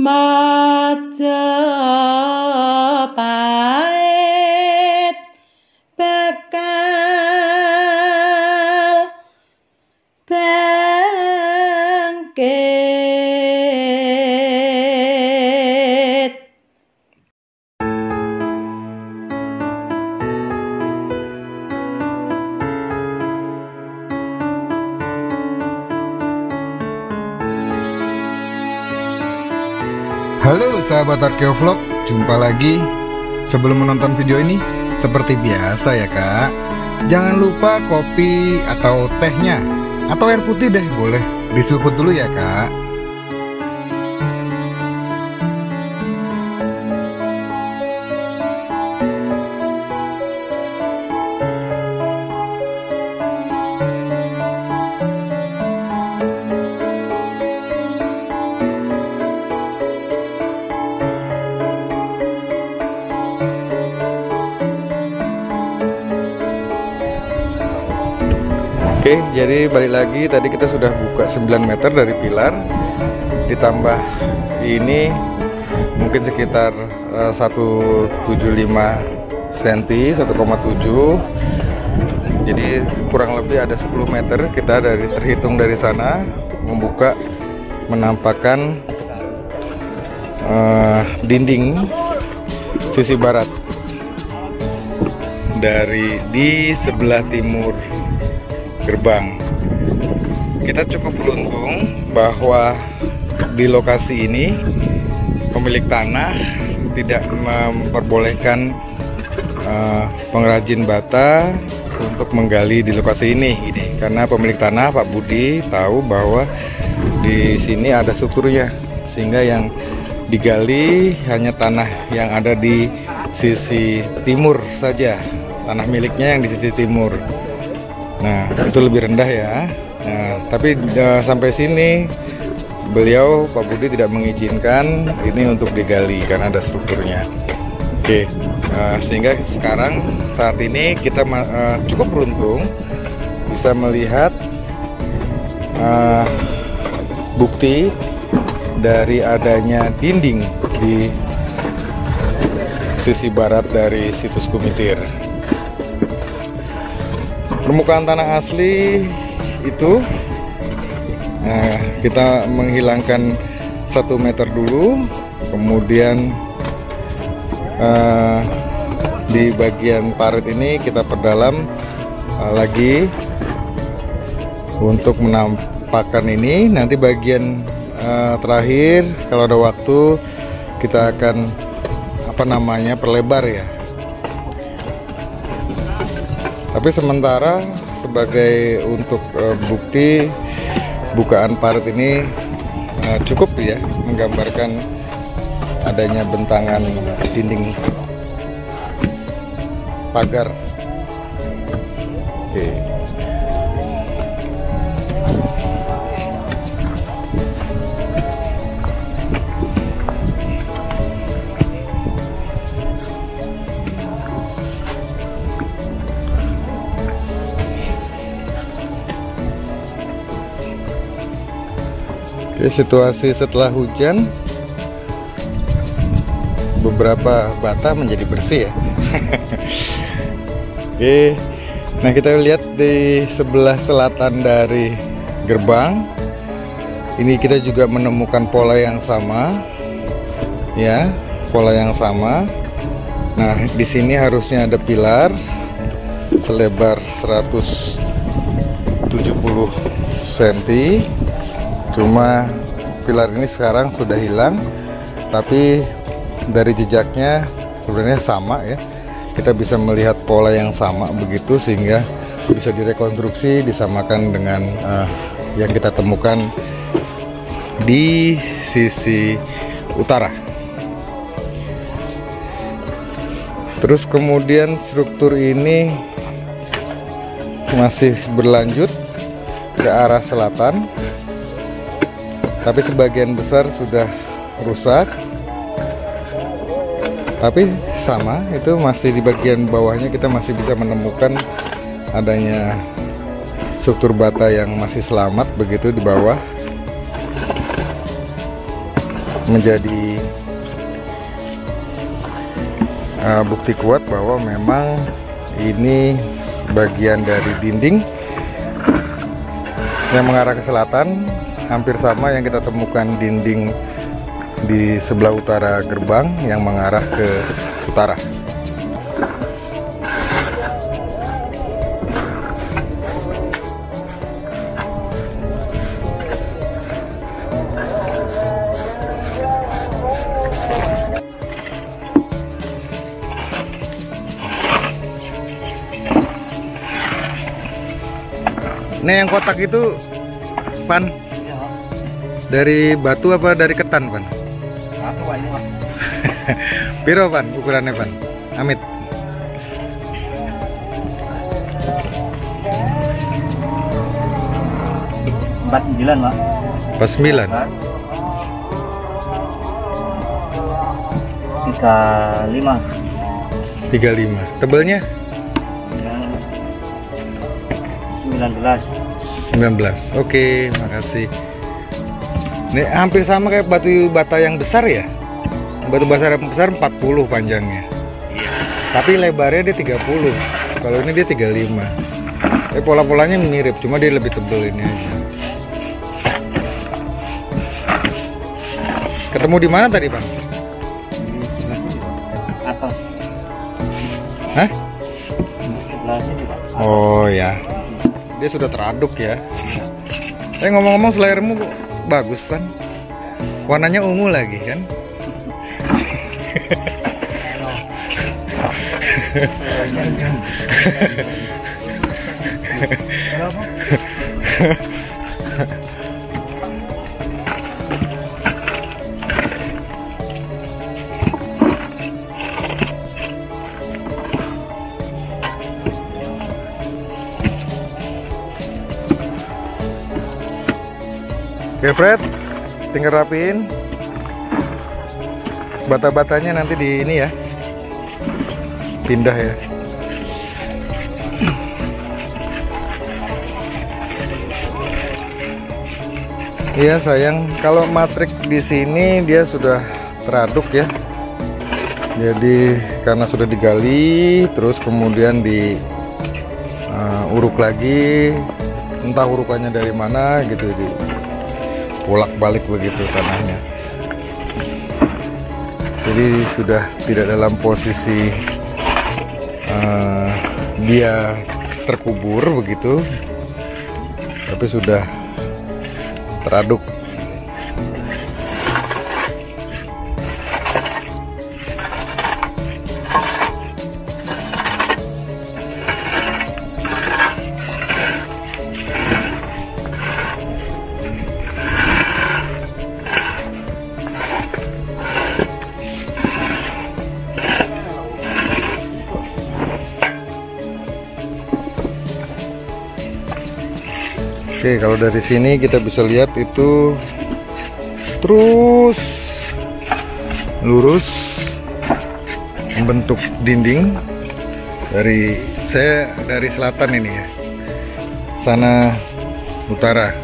Majapahit bakal bangkit. Halo sahabat Arkeovlog, jumpa lagi. Sebelum menonton video ini, seperti biasa ya kak, jangan lupa kopi atau tehnya, atau air putih deh boleh, diseruput dulu ya kak. Oke, jadi balik lagi, tadi kita sudah buka 9 meter dari pilar, ditambah ini mungkin sekitar 175 cm, 1,7, jadi kurang lebih ada 10 meter kita terhitung dari sana membuka, menampakkan dinding sisi barat di sebelah timur gerbang. Kita cukup beruntung bahwa di lokasi ini pemilik tanah tidak memperbolehkan pengrajin bata untuk menggali di lokasi ini, karena pemilik tanah Pak Budi tahu bahwa di sini ada strukturnya, sehingga yang digali hanya tanah yang ada di sisi timur saja, tanah miliknya yang di sisi timur. Nah, itu lebih rendah ya. Nah, tapi sampai sini beliau Pak Budi tidak mengizinkan ini untuk digali karena ada strukturnya. Oke, sehingga sekarang saat ini kita cukup beruntung bisa melihat bukti dari adanya dinding di sisi barat dari situs Kumitir. Permukaan tanah asli itu kita menghilangkan 1 meter dulu, kemudian di bagian parit ini kita perdalam lagi untuk menampakkan ini. Nanti bagian terakhir kalau ada waktu kita akan perlebar ya. Tapi sementara sebagai untuk bukti bukaan parit ini cukup ya menggambarkan adanya bentangan dinding pagar. Oke. Situasi setelah hujan, beberapa bata menjadi bersih ya. Oke, nah kita lihat di sebelah selatan dari gerbang. Ini kita juga menemukan pola yang sama, ya, pola yang sama. Nah, di sini harusnya ada pilar selebar 170 cm. Cuma pilar ini sekarang sudah hilang, tapi dari jejaknya sebenarnya sama ya. Kita bisa melihat pola yang sama begitu, sehingga bisa direkonstruksi, disamakan dengan yang kita temukan di sisi utara. Terus kemudian struktur ini masih berlanjut ke arah selatan, tapi sebagian besar sudah rusak. Tapi sama, itu masih di bagian bawahnya kita masih bisa menemukan adanya struktur bata yang masih selamat begitu di bawah. menjadi bukti kuat bahwa memang ini bagian dari dinding yang mengarah ke selatan, hampir sama yang kita temukan dinding di sebelah utara gerbang yang mengarah ke utara. Ini yang kotak itu, Pan? Ya. Dari batu apa dari ketan, Pan? Batu Pak ini Pak. Piro, Pan? Ukurannya, Pan? Amit. Empat 9 Pak. Pas 9. 35. 35. Tebelnya? 19. Oke, makasih. Ini hampir sama kayak batu bata yang besar ya? Batu bata yang besar 40 panjangnya. Tapi lebarnya dia 30. Kalau ini dia 35. Pola-polanya mirip, cuma dia lebih tebel ini aja. Ketemu di mana tadi, Bang? Atas. Hah? Sebelah sini Pak. Oh ya. Dia sudah teraduk ya. Ngomong-ngomong, selayarmu bagus kan? Warnanya ungu lagi kan? Oke Fred, tinggal rapiin bata-batanya, nanti di ini ya, pindah ya. Iya sayang, kalau matrik di sini dia sudah teraduk ya. Jadi karena sudah digali, terus kemudian uruk lagi, entah urukannya dari mana gitu, bolak-balik begitu tanahnya. Jadi sudah tidak dalam posisi dia terkubur begitu, tapi sudah teraduk. Oke, kalau dari sini kita bisa lihat itu terus lurus membentuk dinding dari selatan ini ya, sana utara.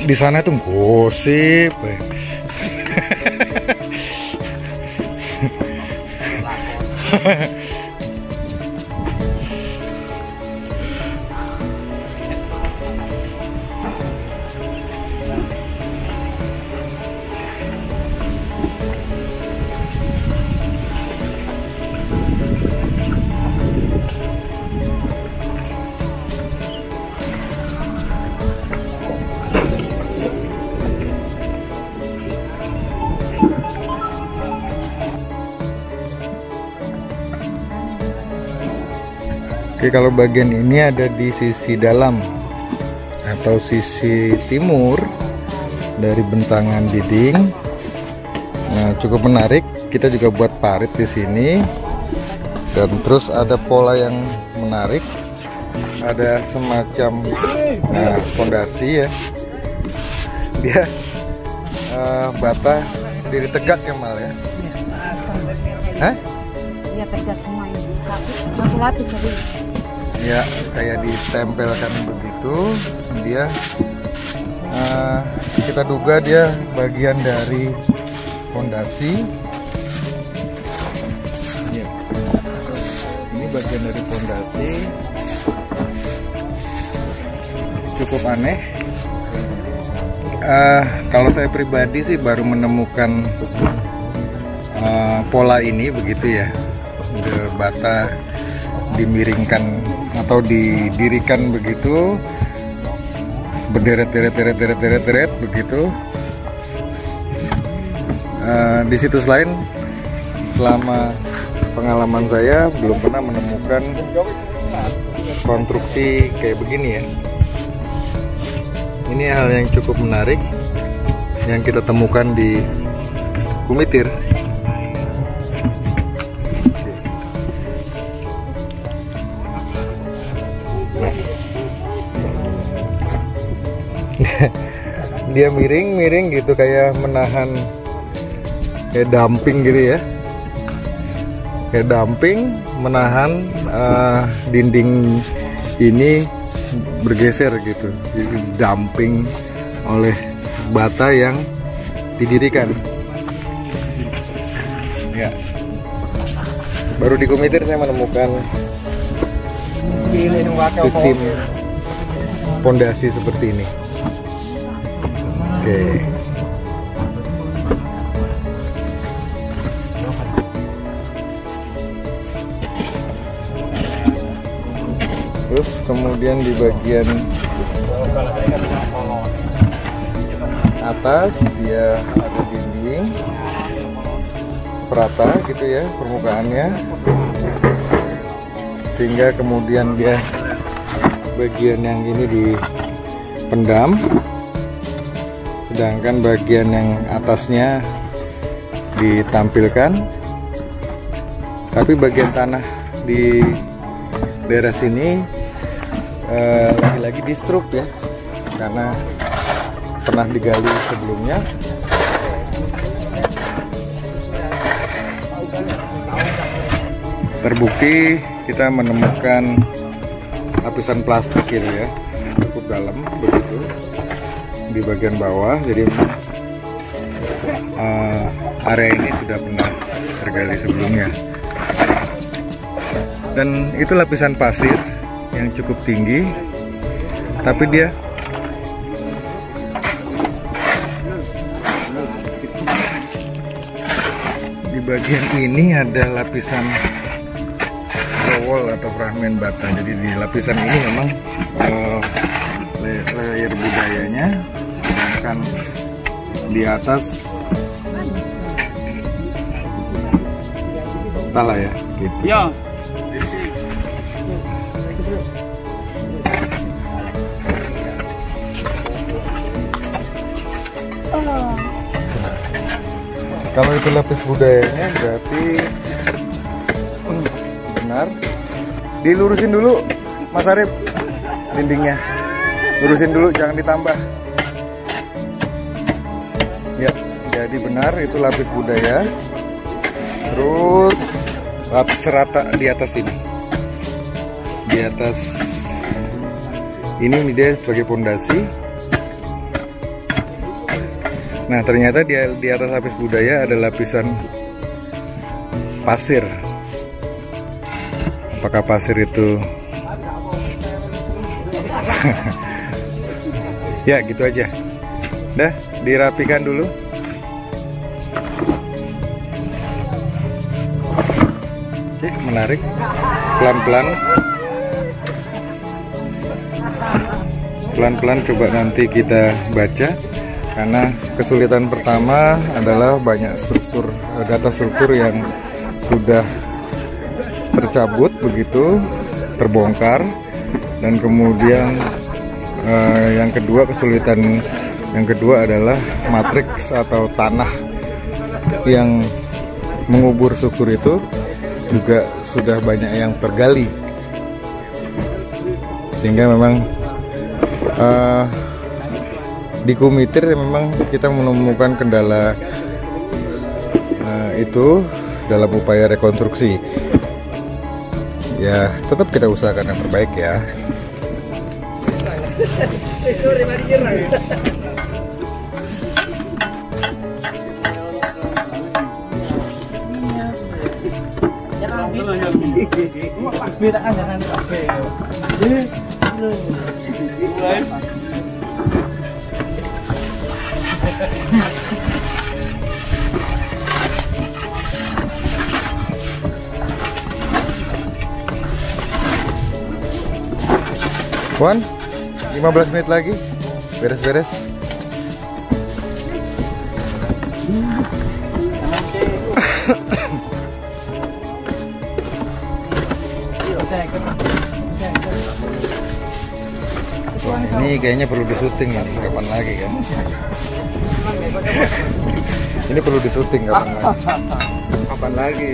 Di sana tuh gosip. Oke, kalau bagian ini ada di sisi dalam atau sisi timur dari bentangan dinding. Nah, cukup menarik. Kita juga buat parit di sini. Dan terus ada pola yang menarik. Ada semacam fondasi ya. Dia bata diri tegak ya Mal ya. Hah? Iya, tegak semua ini. Satu lapis tadi. Ya, kayak ditempelkan begitu. Dia kita duga dia bagian dari fondasi. Ya. Ini bagian dari fondasi. Cukup aneh. Kalau saya pribadi sih baru menemukan pola ini begitu ya. Bata dimiringkan atau didirikan begitu, berderet-deret begitu. Di situs lain selama pengalaman saya belum pernah menemukan konstruksi kayak begini ya. Ini hal yang cukup menarik yang kita temukan di Kumitir. Dia miring gitu, kayak menahan, kayak dumping gitu ya, kayak dumping menahan dinding ini bergeser gitu, dumping oleh bata yang didirikan ya. Baru di Kumitir saya menemukan sistem fondasi seperti ini. Oke. Terus kemudian di bagian atas dia ada dinding rata gitu ya permukaannya, sehingga kemudian dia bagian yang ini dipendam, sedangkan bagian yang atasnya ditampilkan. Tapi bagian tanah di daerah sini lagi-lagi distruk ya, karena pernah digali sebelumnya. Terbukti kita menemukan lapisan plastik ini ya, cukup dalam begitu di bagian bawah. Jadi area ini sudah pernah tergali sebelumnya. Dan itu lapisan pasir yang cukup tinggi, tapi dia di bagian ini ada lapisan wall atau fragmen bata. Jadi di lapisan ini memang layer budayanya, sedangkan di atas salah ya gitu. Ya. Kalau itu lapis budayanya berarti benar. Dilurusin dulu Mas Arif dindingnya, lurusin dulu, jangan ditambah ya. Jadi benar itu lapis budaya. Terus lapis rata di atas ini, di atas ini dia sebagai pondasi. Nah ternyata di atas lapis budaya ada lapisan pasir. Apakah pasir itu ya gitu aja. Dah dirapikan dulu. Oke, menarik. Pelan-pelan. Pelan-pelan coba nanti kita baca. Karena kesulitan pertama adalah banyak struktur, data struktur yang sudah tercabut begitu. terbongkar. Dan kemudian yang kedua, kesulitan yang kedua adalah matriks atau tanah yang mengubur struktur itu juga sudah banyak yang tergali, sehingga memang di Kumitir memang kita menemukan kendala itu dalam upaya rekonstruksi. Ya, tetap kita usahakan yang terbaik ya. Wan, 15 menit lagi beres-beres. Wah, ini kayaknya perlu disuting ini, kapan lagi kan? Ini perlu disuting kapan lagi? Kapan lagi?